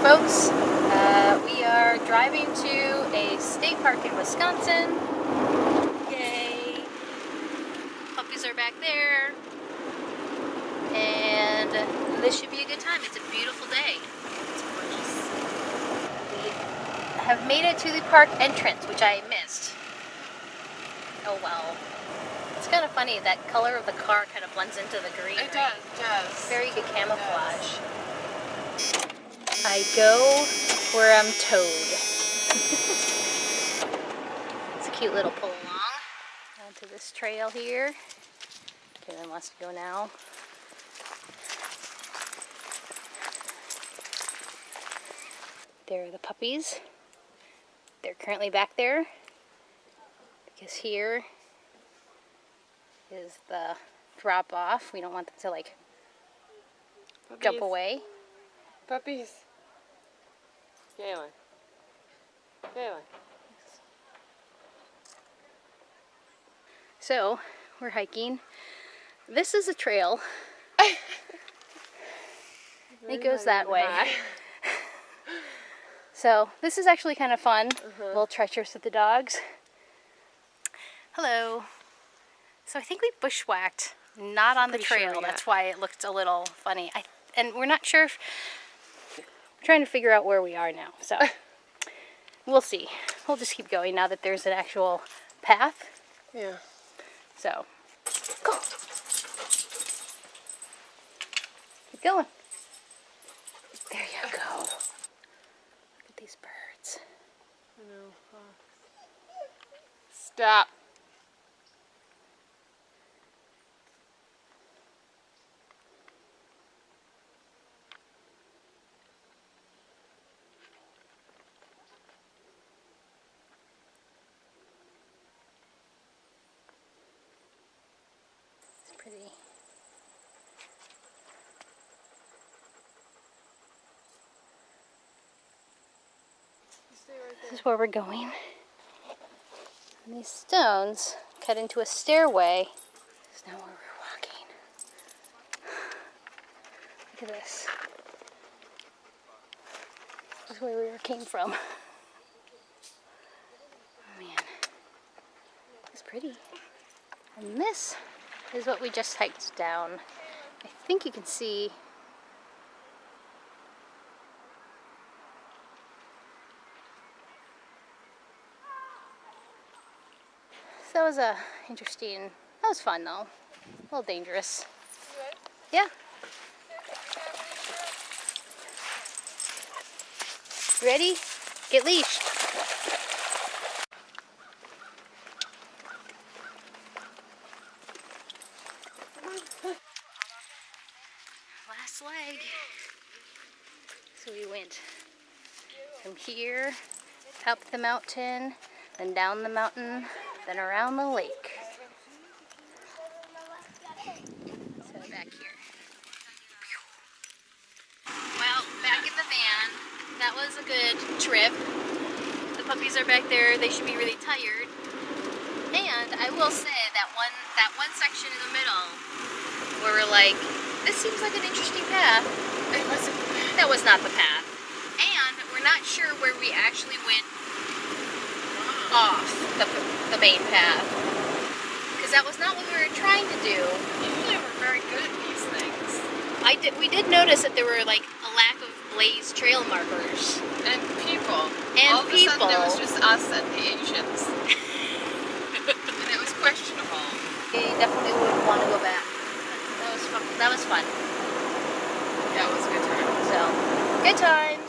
folks. We are driving to a state park in Wisconsin. Yay! Puppies are back there. And this should be a good time. It's a beautiful day. It's gorgeous. We have made it to the park entrance, which I missed. Oh well. It's kind of funny, that color of the car kind of blends into the green. It does. Very good camouflage. I go where I'm towed. It's a cute little pull along onto this trail here. Kevin wants to go now. There are the puppies. They're currently back there because here is the drop off. We don't want them to like jump away. Puppies. Galen. So, we're hiking. This is a trail. It goes that way. So, this is actually kind of fun. A little treacherous with the dogs. Hello. So, I think we bushwhacked, not on the trail. That's why it looked a little funny. And we're not sure if... We're trying to figure out where we are now. So, we'll see. We'll just keep going now that there's an actual path. Yeah. So, go. Keep going. There you go. Look at these birds. I know. Stop. Pretty. This is where we're going. And these stones cut into a stairway. This is now where we're walking. Look at this. This is where we came from. Oh man. It's pretty. And this is what we just hiked down. I think you can see so that was that was fun though. A little dangerous. Yeah. Ready? Get leashed. Last leg. So we went from here up the mountain, then down the mountain, then around the lake. So back here. Well, back in the van. That was a good trip. The puppies are back there. They should be really tired. And I will say that one section in the middle where we're like, this seems like an interesting path. That was not the path. And we're not sure where we actually went off the main path. Because that was not what we were trying to do. Usually we're very good at these things. We did notice that there were like a lack of blazed trail markers. And people. And all of a sudden there was just us and the Asians. And it was questionable. We definitely would want to go back. That was fun. Yeah, it was a good time. So, good times.